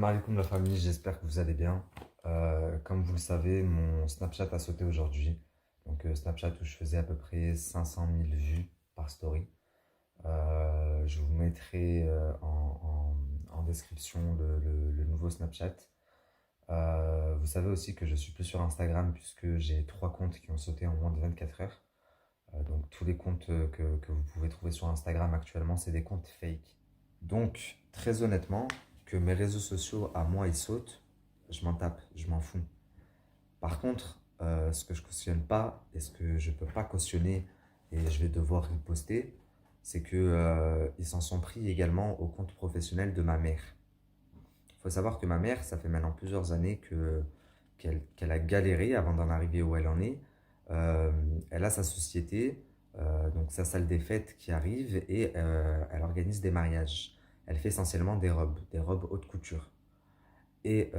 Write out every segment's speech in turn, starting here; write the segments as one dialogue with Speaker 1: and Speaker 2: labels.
Speaker 1: Salam alaikum la famille, j'espère que vous allez bien. Comme vous le savez, mon Snapchat a sauté aujourd'hui. Donc Snapchat où je faisais à peu près 500 000 vues par story. Je vous mettrai en description le nouveau Snapchat. Vous savez aussi que je suis plus sur Instagram puisque j'ai 3 comptes qui ont sauté en moins de 24 heures. Donc tous les comptes que vous pouvez trouver sur Instagram actuellement, c'est des comptes fake. Donc très honnêtement, que mes réseaux sociaux à moi ils sautent, je m'en tape, je m'en fous. Par contre, ce que je cautionne pas et ce que je peux pas cautionner et je vais devoir riposter, c'est que ils s'en sont pris également au compte professionnel de ma mère. Il faut savoir que ma mère, ça fait maintenant plusieurs années qu'elle a galéré avant d'en arriver où elle en est. Euh, Elle a sa société, donc sa salle des fêtes qui arrive et elle organise des mariages. Elle fait essentiellement des robes haute couture. Et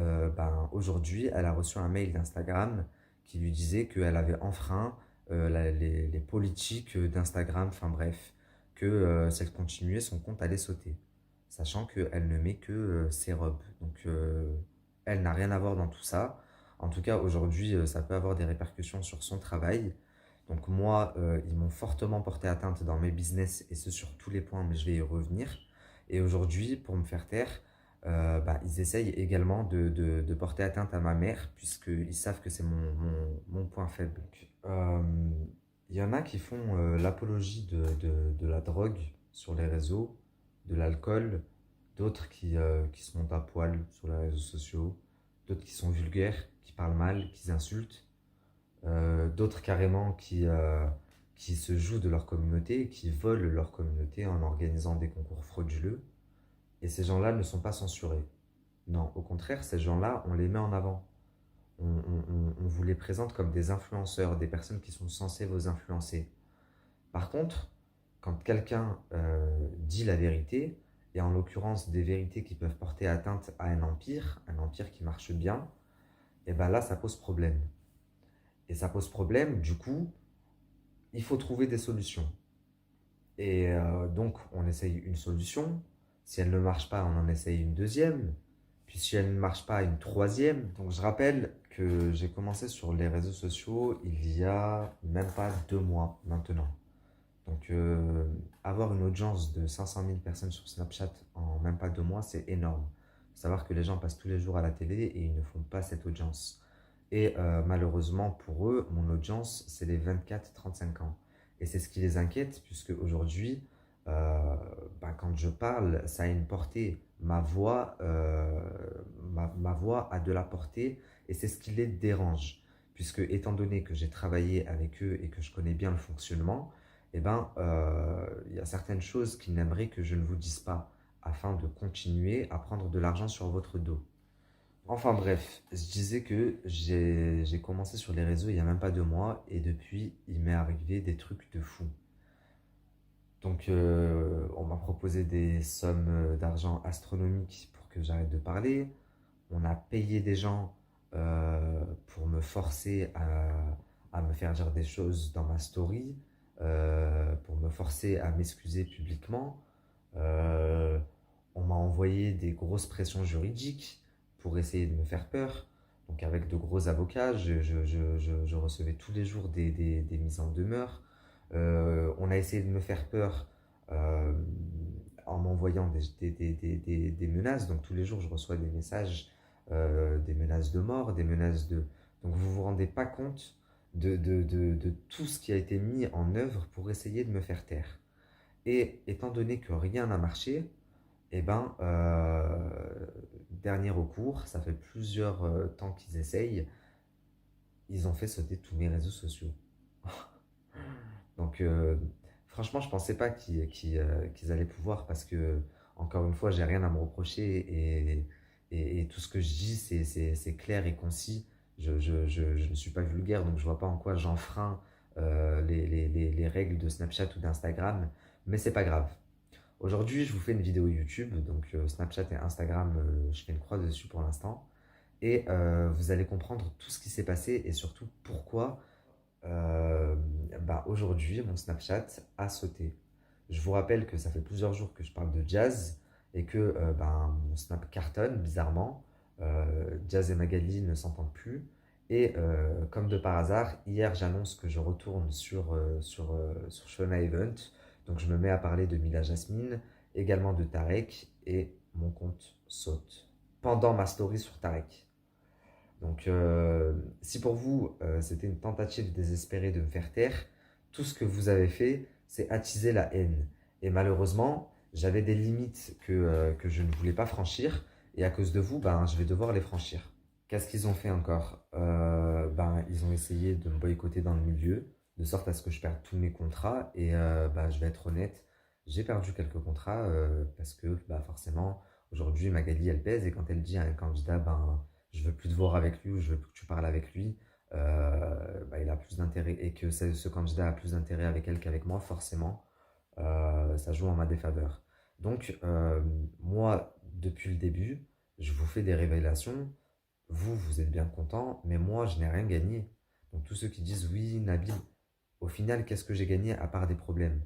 Speaker 1: aujourd'hui, elle a reçu un mail d'Instagram qui lui disait qu'elle avait enfreint les politiques d'Instagram, enfin bref, que si elle continuait, son compte allait sauter, sachant qu'elle ne met que ses robes. Donc elle n'a rien à voir dans tout ça. En tout cas, aujourd'hui, ça peut avoir des répercussions sur son travail. Donc moi, ils m'ont fortement porté atteinte dans mes business, et ce sur tous les points, mais je vais y revenir. Et aujourd'hui, pour me faire taire, ils essayent également de porter atteinte à ma mère, puisqu'ils savent que c'est mon point faible. Euh, Il y en a qui font l'apologie de la drogue sur les réseaux, de l'alcool, d'autres qui se montent à poil sur les réseaux sociaux, d'autres qui sont vulgaires, qui parlent mal, qui insultent, d'autres carrément qui se jouent de leur communauté, qui volent leur communauté en organisant des concours frauduleux. Et ces gens-là ne sont pas censurés. Non, au contraire, ces gens-là, on les met en avant. On vous les présente comme des influenceurs, des personnes qui sont censées vous influencer. Par contre, quand quelqu'un dit la vérité, et en l'occurrence des vérités qui peuvent porter atteinte à un empire qui marche bien, et bien là, ça pose problème. Et ça pose problème, du coup, il faut trouver des solutions. Et donc, on essaye une solution. Si elle ne marche pas, on en essaye une deuxième. Puis si elle ne marche pas, une troisième. Donc, je rappelle que j'ai commencé sur les réseaux sociaux il y a même pas 2 mois maintenant. Donc, avoir une audience de 500 000 personnes sur Snapchat en même pas 2 mois, c'est énorme. Faut savoir que les gens passent tous les jours à la télé et ils ne font pas cette audience. Et malheureusement pour eux, mon audience, c'est les 24-35 ans. Et c'est ce qui les inquiète, puisque aujourd'hui, quand je parle, ça a une portée. Ma voix a de la portée et c'est ce qui les dérange. Puisque étant donné que j'ai travaillé avec eux et que je connais bien le fonctionnement, il y a certaines choses qu'ils n'aimeraient que je ne vous dise pas, afin de continuer à prendre de l'argent sur votre dos. Enfin bref, je disais que j'ai commencé sur les réseaux il n'y a même pas 2 mois et depuis, il m'est arrivé des trucs de fou. Donc, on m'a proposé des sommes d'argent astronomiques pour que j'arrête de parler. On a payé des gens pour me forcer à me faire dire des choses dans ma story, pour me forcer à m'excuser publiquement. Euh, on m'a envoyé des grosses pressions juridiques pour essayer de me faire peur. Donc avec de gros avocats, je recevais tous les jours des mises en demeure. On a essayé de me faire peur euh, en m'envoyant des menaces. Donc tous les jours, je reçois des messages, des menaces de mort, des menaces de... Donc vous vous rendez pas compte de tout ce qui a été mis en œuvre pour essayer de me faire taire. Et étant donné que rien n'a marché, dernier recours, ça fait plusieurs temps qu'ils essayent, ils ont fait sauter tous mes réseaux sociaux. Donc, franchement, je pensais pas qu'ils allaient pouvoir parce que, encore une fois, j'ai rien à me reprocher et tout ce que je dis, c'est clair et concis. Je ne suis pas vulgaire, donc je vois pas en quoi j'enfreins les règles de Snapchat ou d'Instagram, mais c'est pas grave. Aujourd'hui, je vous fais une vidéo YouTube, donc Snapchat et Instagram, je fais une croix dessus pour l'instant. Et vous allez comprendre tout ce qui s'est passé et surtout pourquoi aujourd'hui mon Snapchat a sauté. Je vous rappelle que ça fait plusieurs jours que je parle de jazz et que mon Snap cartonne bizarrement. Jazz et Magali ne s'entendent plus. Et comme de par hasard, hier j'annonce que je retourne sur Shona Event. Donc je me mets à parler de Mila Jasmine, également de Tarek, et mon compte saute pendant ma story sur Tarek. Donc si pour vous c'était une tentative désespérée de me faire taire, tout ce que vous avez fait, c'est attiser la haine. Et malheureusement, j'avais des limites que je ne voulais pas franchir, et à cause de vous, je vais devoir les franchir. Qu'est-ce qu'ils ont fait encore? Ils ont essayé de me boycotter dans le milieu, de sorte à ce que je perde tous mes contrats. Et je vais être honnête, j'ai perdu quelques contrats parce que forcément, aujourd'hui, Magali, elle pèse. Et quand elle dit à un candidat, je veux plus te voir avec lui ou je veux plus que tu parles avec lui, il a plus d'intérêt. Et que ce candidat a plus d'intérêt avec elle qu'avec moi, forcément, ça joue en ma défaveur. Donc, moi, depuis le début, je vous fais des révélations. Vous êtes bien content, mais moi, je n'ai rien gagné. Donc, tous ceux qui disent oui, Nabil, au final, qu'est-ce que j'ai gagné à part des problèmes?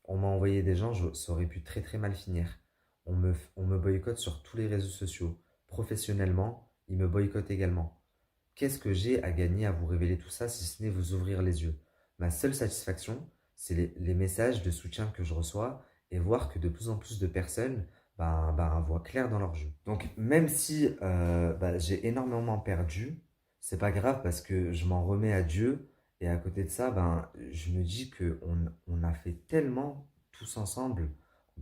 Speaker 1: On m'a envoyé des gens, ça aurait pu très très mal finir. On me boycotte sur tous les réseaux sociaux. Professionnellement, ils me boycottent également. Qu'est-ce que j'ai à gagner à vous révéler tout ça si ce n'est vous ouvrir les yeux? Ma seule satisfaction, c'est les messages de soutien que je reçois et voir que de plus en plus de personnes voient clair dans leur jeu. Donc même si j'ai énormément perdu, c'est pas grave parce que je m'en remets à Dieu et à côté de ça, je me dis que on a fait tellement tous ensemble,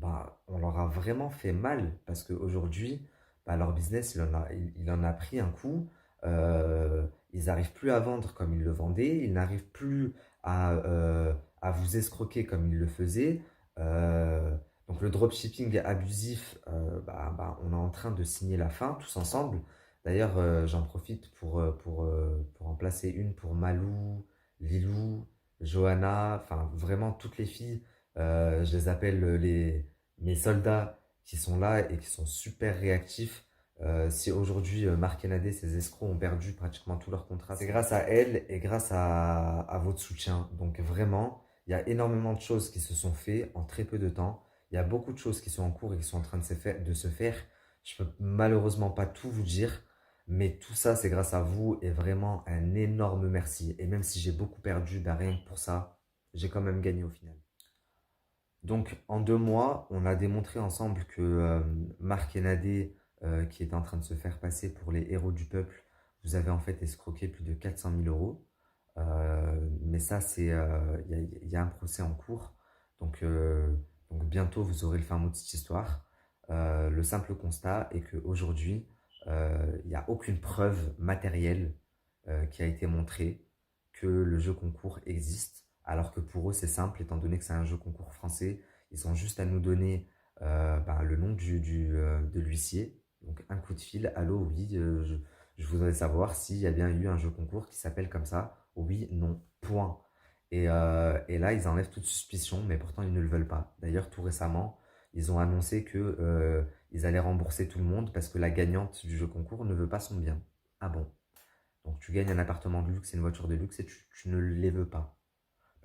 Speaker 1: on leur a vraiment fait mal parce qu'aujourd'hui, leur business, il en a pris un coup. Ils n'arrivent plus à vendre comme ils le vendaient, ils n'arrivent plus à vous escroquer comme ils le faisaient. Euh, donc le dropshipping abusif, on est en train de signer la fin tous ensemble. D'ailleurs, j'en profite pour en placer une pour Malou, Lilou, Johanna, enfin vraiment toutes les filles. Je les appelle mes soldats qui sont là et qui sont super réactifs. Si aujourd'hui Marc et Nadé, ces escrocs, ont perdu pratiquement tous leurs contrats, c'est grâce à elles et grâce à votre soutien. Donc vraiment, il y a énormément de choses qui se sont faites en très peu de temps. Il y a beaucoup de choses qui sont en cours et qui sont en train de se faire. Je peux malheureusement pas tout vous dire, mais tout ça, c'est grâce à vous et vraiment un énorme merci. Et même si j'ai beaucoup perdu, rien que pour ça, j'ai quand même gagné au final. Donc en 2 mois, on a démontré ensemble que Marc et Nadé, qui étaient en train de se faire passer pour les héros du peuple, vous avez en fait escroqué plus de 400 000 euros. Mais ça, il y a un procès en cours. Donc, donc bientôt, vous aurez le fin mot de cette histoire. Le simple constat est qu'aujourd'hui, il n'y a aucune preuve matérielle qui a été montrée que le jeu concours existe, alors que pour eux c'est simple, étant donné que c'est un jeu concours français, ils ont juste à nous donner le nom de l'huissier, donc un coup de fil, allô, oui, je voudrais savoir s'il y a bien eu un jeu concours qui s'appelle comme ça, oui, non, point. Et là, ils enlèvent toute suspicion, mais pourtant ils ne le veulent pas. D'ailleurs, tout récemment, ils ont annoncé que ils allaient rembourser tout le monde parce que la gagnante du jeu concours ne veut pas son bien. Ah bon? Donc tu gagnes un appartement de luxe et une voiture de luxe et tu ne les veux pas.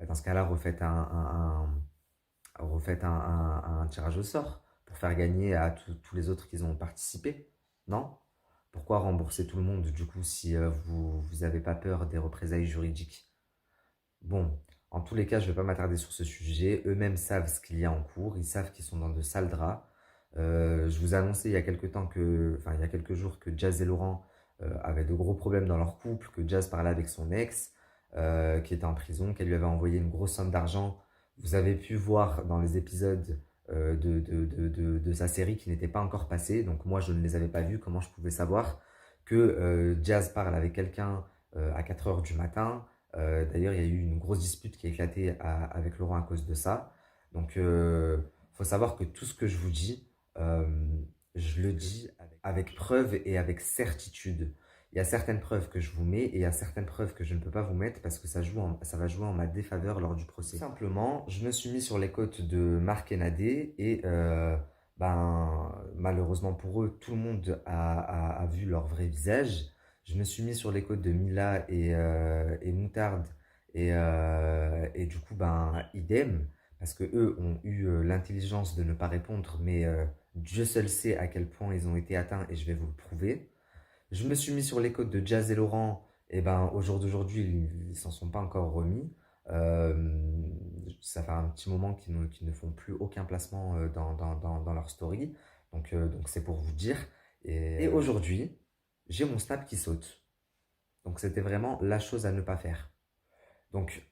Speaker 1: Dans ce cas-là, refaites un tirage au sort pour faire gagner à tous les autres qui ont participé. Non? Pourquoi rembourser tout le monde du coup si vous n'avez pas peur des représailles juridiques? Bon, en tous les cas, je ne vais pas m'attarder sur ce sujet. Eux-mêmes savent ce qu'il y a en cours, ils savent qu'ils sont dans de sales draps. Je vous ai annoncé il y a il y a quelques jours que Jazz et Laurent avaient de gros problèmes dans leur couple, que Jazz parlait avec son ex, qui était en prison, qu'elle lui avait envoyé une grosse somme d'argent. Vous avez pu voir dans les épisodes de sa série qui n'étaient pas encore passés, donc moi je ne les avais pas vus, comment je pouvais savoir que Jazz parle avec quelqu'un à 4 heures du matin. D'ailleurs, il y a eu une grosse dispute qui a éclaté avec Laurent à cause de ça. Donc, faut savoir que tout ce que je vous dis, euh, je le dis avec preuve et avec certitude. Il y a certaines preuves que je vous mets et il y a certaines preuves que je ne peux pas vous mettre parce que ça va jouer en ma défaveur lors du procès. Tout simplement, je me suis mis sur les côtes de Marc et Nadé et malheureusement pour eux, tout le monde a vu leur vrai visage. Je me suis mis sur les côtes de Mila et Moutarde et du coup, idem, parce que eux ont eu l'intelligence de ne pas répondre, mais Dieu seul sait à quel point ils ont été atteints et je vais vous le prouver. Je me suis mis sur les côtes de Jazz et Laurent. Et ben, au jour d'aujourd'hui, ils s'en sont pas encore remis. Ça fait un petit moment qu'ils ne font plus aucun placement dans leur story. Donc c'est pour vous dire. Et aujourd'hui, j'ai mon snap qui saute. Donc c'était vraiment la chose à ne pas faire. Donc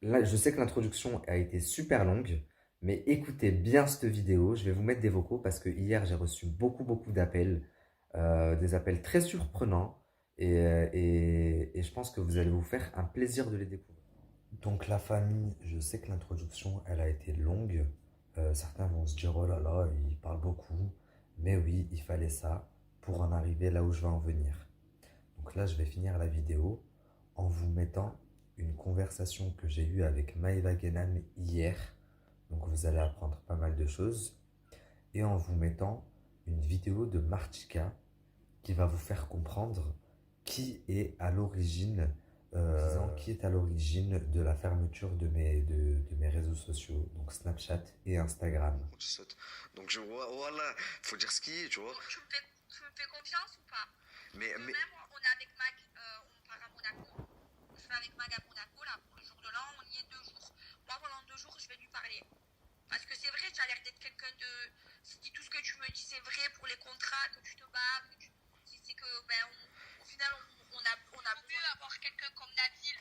Speaker 1: là, je sais que l'introduction a été super longue, mais écoutez bien cette vidéo. Je vais vous mettre des vocaux parce que hier, j'ai reçu beaucoup d'appels, des appels très surprenants. Et je pense que vous allez vous faire un plaisir de les découvrir. Donc la famille, je sais que l'introduction, elle a été longue. Certains vont se dire, oh là là, il parle beaucoup. Mais oui, il fallait ça pour en arriver là où je veux en venir. Donc là, je vais finir la vidéo en vous mettant une conversation que j'ai eue avec Maëva Guénam hier. Donc vous allez apprendre pas mal de choses. Et en vous mettant une vidéo de Martika qui va vous faire comprendre qui est à l'origine de la fermeture de mes réseaux sociaux, donc Snapchat et Instagram.
Speaker 2: Tu sautes. Donc voilà, faut dire ce qui est, tu vois.
Speaker 3: Donc, tu me fais confiance ou pas?
Speaker 2: Mais
Speaker 3: Même on est avec Mag, on part à Monaco. Je vais avec Mag à Monaco là pour le jour de l'an, on y est 2 jours. Moi pendant 2 jours je vais lui parler. Parce que c'est vrai, tu as l'air d'être quelqu'un de. Si tout ce que tu me dis c'est vrai pour les contrats, que tu te bats, que tu. C'est que ben au final on a mieux avoir quelqu'un comme Nabil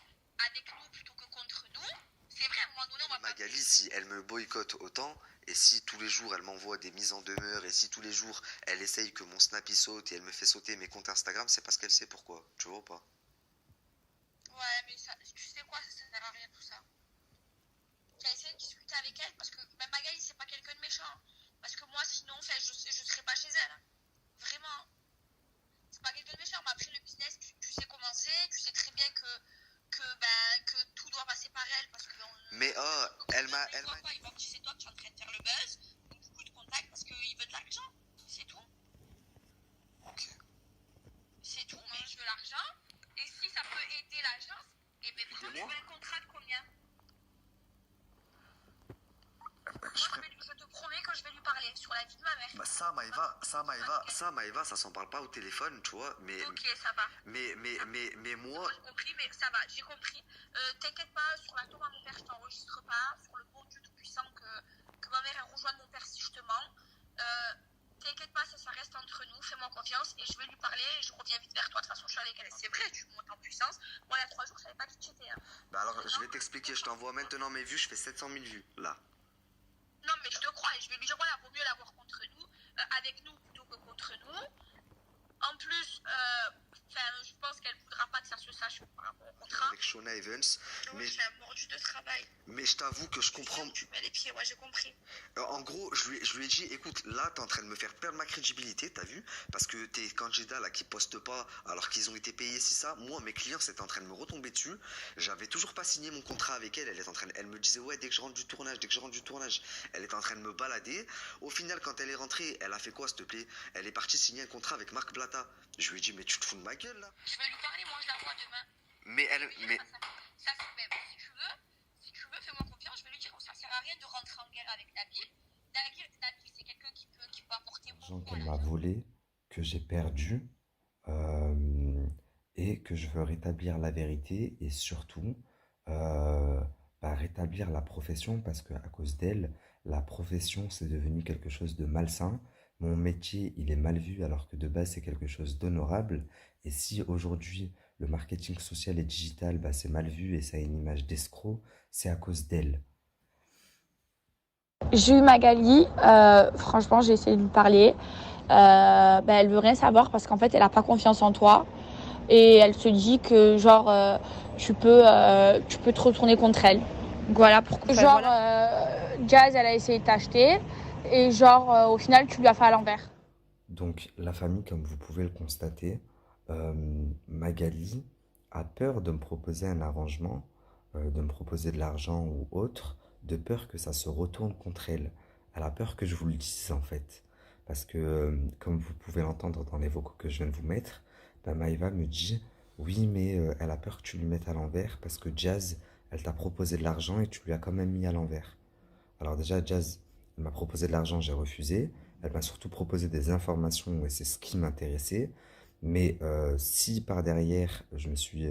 Speaker 3: avec nous plutôt que contre nous. C'est vrai, à un moment donné on va pas.
Speaker 2: Magali, si elle me boycotte autant, et si tous les jours elle m'envoie des mises en demeure, et si tous les jours elle essaye que mon snap il saute et elle me fait sauter mes comptes Instagram, c'est parce qu'elle sait pourquoi. Tu vois ou pas?
Speaker 3: Ouais, mais ça, tu sais quoi, ça sert à rien tout ça. Tu as essayé de discuter avec elle parce que même Magali c'est pas quelqu'un de méchant. Parce que moi sinon enfin, je serais pas chez elle. Vraiment. C'est pas quelqu'un de méchant. Mais après le business, tu sais comment c'est, tu sais très bien que tout doit passer par elle parce que
Speaker 2: Mais oh, elle m'a.
Speaker 3: il voit que c'est toi qui es en train de faire le buzz, donc beaucoup de contacts parce qu'il veut de l'argent. C'est tout.
Speaker 2: Ok.
Speaker 3: C'est tout, mais je veux l'argent. Et si ça peut aider l'agence, et bien prends, je veux un contrat de combien? Je te promets que je vais lui parler sur la vie de ma mère.
Speaker 2: Bah ça Maëva, ça s'en parle pas au téléphone, tu vois, mais...
Speaker 3: Ok, ça va.
Speaker 2: Mais moi...
Speaker 3: J'ai compris, mais ça va, j'ai compris. T'inquiète pas, sur la tombe à mon père, je t'enregistre pas. Sur le bon Dieu Tout-Puissant, que ma mère elle rejoigne mon père si je te mens. T'inquiète pas, ça reste entre nous, fais-moi confiance et je vais lui parler et je reviens vite vers toi. De toute façon, je suis avec elle. C'est vrai, tu montes en puissance. Moi, il y a 3 jours, je savais pas qui tu étais. Hein.
Speaker 2: Bah alors, je vais t'expliquer, je t'envoie maintenant mes vues, je fais 700 000 vues, là.
Speaker 3: Non, mais je te crois et je vais lui dire, voilà, vaut mieux l'avoir contre nous, avec nous plutôt que contre nous. En plus, je pense qu'elle voudra pas que ça se sache par rapport au contrat.
Speaker 2: Avec Shona Evans.
Speaker 3: Mais j'ai un mordu de travail.
Speaker 2: Mais je t'avoue que je comprends.
Speaker 3: Tu mets les pieds, ouais, j'ai compris.
Speaker 2: En gros, je lui ai dit, écoute, là, t'es en train de me faire perdre ma crédibilité, t'as vu? Parce que tes candidats là qui postent pas alors qu'ils ont été payés, si ça, moi, mes clients, c'était en train de me retomber dessus. J'avais toujours pas signé mon contrat avec elle. Elle me disait, ouais, dès que je rentre du tournage, elle était en train de me balader. Au final, quand elle est rentrée, elle a fait quoi, s'il te plaît? Elle est partie signer un contrat avec Marc Blatta. Je lui ai dit, mais tu te fous de ma gueule là?
Speaker 3: Je vais lui parler, moi, je la vois demain.
Speaker 2: Mais elle. Mais...
Speaker 3: Ça, si tu veux, fais-moi confiance, je vais lui dire que ça sert à rien de rentrer en guerre avec Nabil. Nabil, c'est quelqu'un qui peut apporter beaucoup.
Speaker 1: L'argent qu'elle m'a volé, que j'ai perdu, et que je veux rétablir la vérité et surtout rétablir la profession parce qu'à cause d'elle, la profession c'est devenu quelque chose de malsain. Mon métier il est mal vu alors que de base c'est quelque chose d'honorable. Et si aujourd'hui le marketing social et digital c'est mal vu et ça a une image d'escroc, c'est à cause d'elle.
Speaker 4: J'ai eu Magali, franchement j'ai essayé de lui parler. Elle veut rien savoir parce qu'en fait elle a pas confiance en toi et elle se dit que genre tu peux te retourner contre elle. Voilà pourquoi. Genre Jazz elle a essayé de t'acheter et genre au final tu lui as fait à l'envers.
Speaker 1: Donc la famille, comme vous pouvez le constater, Magali a peur de me proposer un arrangement, de me proposer de l'argent ou autre, de peur que ça se retourne contre elle. Elle a peur que je vous le dise en fait. Parce que, comme vous pouvez l'entendre dans les vocaux que je viens de vous mettre, Maëva me dit « Oui, mais elle a peur que tu lui mettes à l'envers parce que Jazz, elle t'a proposé de l'argent et tu lui as quand même mis à l'envers. » Alors déjà, Jazz, Elle m'a proposé de l'argent, j'ai refusé. Elle m'a surtout proposé des informations et c'est ce qui m'intéressait. Mais si par derrière, je me suis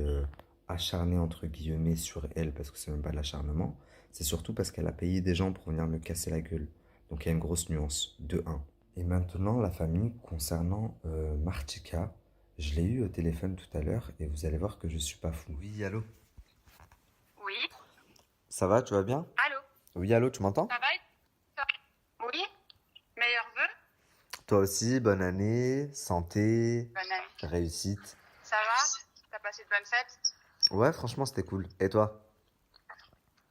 Speaker 1: acharné entre guillemets sur elle, parce que c'est même pas de l'acharnement, c'est surtout parce qu'elle a payé des gens pour venir me casser la gueule. Donc il y a une grosse nuance, de un. Et maintenant, la famille, concernant Martika, je l'ai eu au téléphone tout à l'heure et vous allez voir que je suis pas fou. Oui, allô?
Speaker 3: Oui.
Speaker 1: Ça va, tu vas bien?
Speaker 3: Allô?
Speaker 1: Oui, allô, tu m'entends?
Speaker 3: Ça va et toi? Oui. Meilleurs vœux?
Speaker 1: Toi aussi, bonne année, santé,
Speaker 3: Bonne année.
Speaker 1: réussite.
Speaker 3: Ça va? T'as passé de bonnes fêtes?
Speaker 1: Ouais, franchement, c'était cool. Et toi?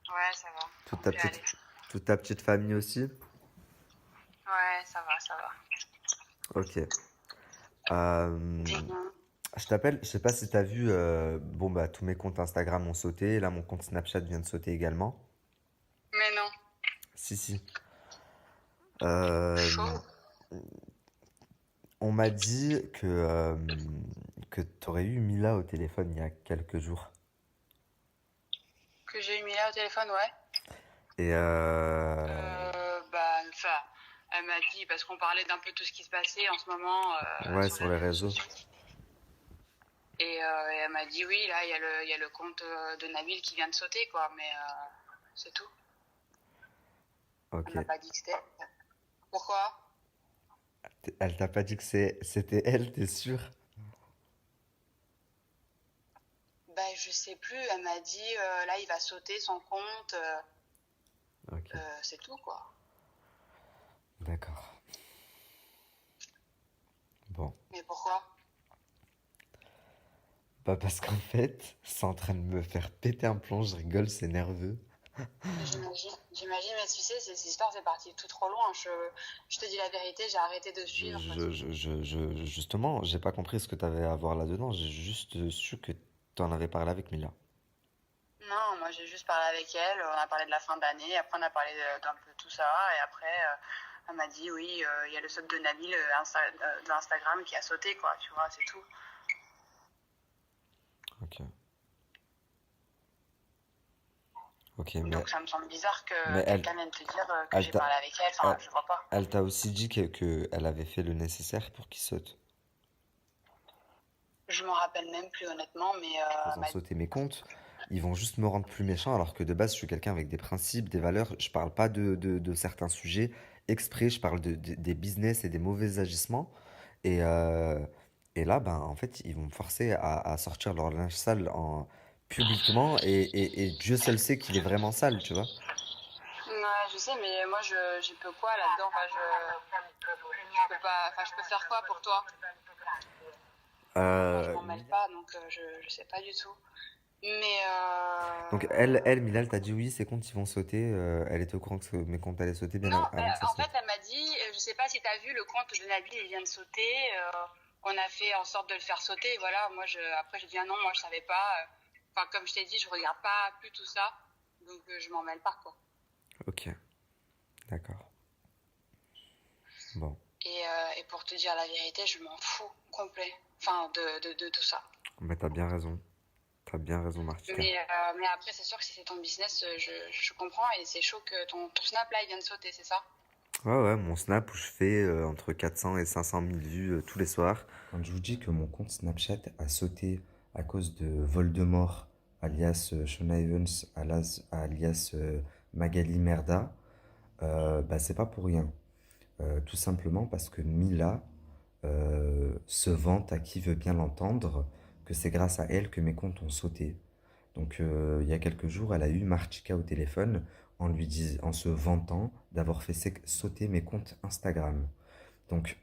Speaker 3: Ouais, ça va.
Speaker 1: Toute ta
Speaker 3: Je vais
Speaker 1: petite,
Speaker 3: aller.
Speaker 1: toute ta petite famille aussi?
Speaker 3: Ouais, ça va, ça va.
Speaker 1: Ok. Euh,
Speaker 3: Dis-moi.
Speaker 1: je t'appelle, je sais pas si t'as vu, bon bah tous mes comptes Instagram ont sauté, là mon compte Snapchat vient de sauter également.
Speaker 3: Mais non.
Speaker 1: Si, si. Euh,
Speaker 3: Chaud.
Speaker 1: on m'a dit que t'aurais eu Mila au téléphone il y a quelques jours.
Speaker 3: Que j'ai eu Mila au téléphone, ouais.
Speaker 1: Et
Speaker 3: Enfin, elle m'a dit, parce qu'on parlait d'un peu tout ce qui se passait en ce moment
Speaker 1: ouais, sur les réseaux.
Speaker 3: sociaux. Et elle m'a dit, oui, là, il y a le compte de Nabil qui vient de sauter, quoi. Mais c'est tout.
Speaker 1: Ok.
Speaker 3: Elle m'a pas dit que c'était. Pourquoi?
Speaker 1: Elle t'a pas dit que c'était elle, t'es sûr?
Speaker 3: Ben, je sais plus. Elle m'a dit, là, il va sauter son compte.
Speaker 1: Ok,
Speaker 3: C'est tout, quoi.
Speaker 1: d'accord. Bon.
Speaker 3: Mais pourquoi?
Speaker 1: Bah parce qu'en fait, c'est en train de me faire péter un plomb, je rigole, c'est nerveux.
Speaker 3: J'imagine, mais tu sais, cette histoire, c'est parti tout trop loin. Je te dis la vérité, j'ai arrêté de suivre.
Speaker 1: Justement, j'ai pas compris ce que t'avais à voir là-dedans, j'ai juste su que t'en avais parlé avec Mila.
Speaker 3: Non, moi j'ai juste parlé avec elle, on a parlé de la fin d'année, après on a parlé d'un peu tout ça, et après elle m'a dit oui, il y a le saut de Nabil de Instagram qui a sauté, quoi, tu vois, c'est tout.
Speaker 1: Ok. Ok, mais,
Speaker 3: Donc ça me semble bizarre que
Speaker 1: mais
Speaker 3: quelqu'un vienne te dire que
Speaker 1: elle
Speaker 3: j'ai
Speaker 1: t'a,
Speaker 3: parlé avec elle, enfin,
Speaker 1: elle,
Speaker 3: je vois pas.
Speaker 1: elle t'a aussi dit que elle avait fait le nécessaire pour qu'il saute.
Speaker 3: Je m'en rappelle même plus honnêtement, mais
Speaker 1: Faisant sauter mes comptes, ils vont juste me rendre plus méchant alors que de base je suis quelqu'un avec des principes, des valeurs. Je parle pas de certains sujets exprès, je parle des business et des mauvais agissements. Et, euh, et là, ben, en fait, ils vont me forcer à sortir leur linge sale publiquement et Dieu seul sait qu'il est vraiment sale, tu vois.
Speaker 3: ouais, je sais, mais moi je peux quoi là-dedans, enfin, je peux pas, enfin je peux faire quoi pour toi? Moi je m'en mêle pas, donc je sais pas du tout. Mais
Speaker 1: Donc Mila, elle t'a dit oui, ses comptes ils vont sauter. Elle était au courant que mes comptes allaient sauter bien
Speaker 3: non,
Speaker 1: avant que ça
Speaker 3: en
Speaker 1: saute.
Speaker 3: fait, elle m'a dit, je sais pas si t'as vu, le compte de Nabil, il vient de sauter. On a fait en sorte de le faire sauter. Et voilà, après, j'ai dit, ah non, moi, je savais pas. Enfin, comme je t'ai dit, je regarde pas plus tout ça. Donc, je m'en mêle pas, quoi.
Speaker 1: Ok, d'accord. Bon.
Speaker 3: Et pour te dire la vérité, je m'en fous complet. Enfin, de tout ça.
Speaker 1: Mais t'as bien raison. T'as bien raison, Martika.
Speaker 3: Mais après, c'est sûr que si c'est ton business, je comprends. Et c'est chaud que ton snap, là, il vient de sauter, c'est ça?
Speaker 1: Ouais, ouais, mon Snap où je fais entre 400 et 500 000 vues tous les soirs. Quand je vous dis que mon compte Snapchat a sauté à cause de Voldemort, alias Shona Evans, alias Magali Merda, bah c'est pas pour rien. Tout simplement parce que Mila se vante à qui veut bien l'entendre que c'est grâce à elle que mes comptes ont sauté. Donc il y a quelques jours, elle a eu Martika au téléphone en se vantant d'avoir fait sauter mes comptes Instagram. Donc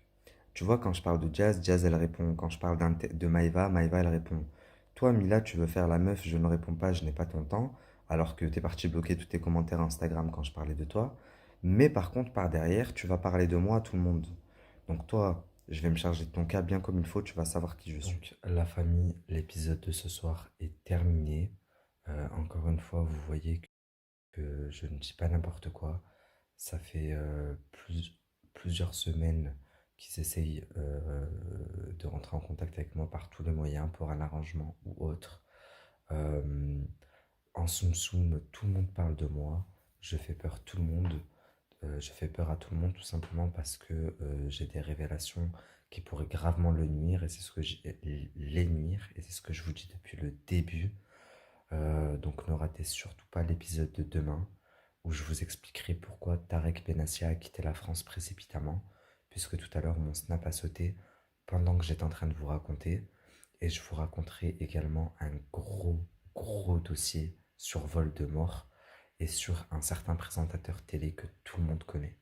Speaker 1: tu vois, quand je parle de Jazz, Jazz elle répond. Quand je parle de Maïva, Maïva elle répond. Toi Mila, tu veux faire la meuf, je ne réponds pas, je n'ai pas ton temps, alors que t'es parti bloquer tous tes commentaires Instagram quand je parlais de toi. Mais par contre, par derrière, tu vas parler de moi à tout le monde. Donc toi, je vais me charger de ton cas bien comme il faut, tu vas savoir qui je suis. Donc la famille, l'épisode de ce soir est terminé. Encore une fois, vous voyez que je ne dis pas n'importe quoi. Ça fait plusieurs semaines qu'ils essayent de rentrer en contact avec moi par tous les moyens pour un arrangement ou autre. En soum soum, tout le monde parle de moi. Je fais peur tout le monde. je fais peur à tout le monde tout simplement parce que j'ai des révélations qui pourraient gravement le nuire et c'est ce que les nuire et c'est ce que je vous dis depuis le début. Donc ne ratez surtout pas l'épisode de demain où je vous expliquerai pourquoi Tarek Benassia a quitté la France précipitamment, puisque tout à l'heure mon snap a sauté pendant que j'étais en train de vous raconter, et je vous raconterai également un gros dossier sur Voldemort et sur un certain présentateur télé que tout le monde connaît.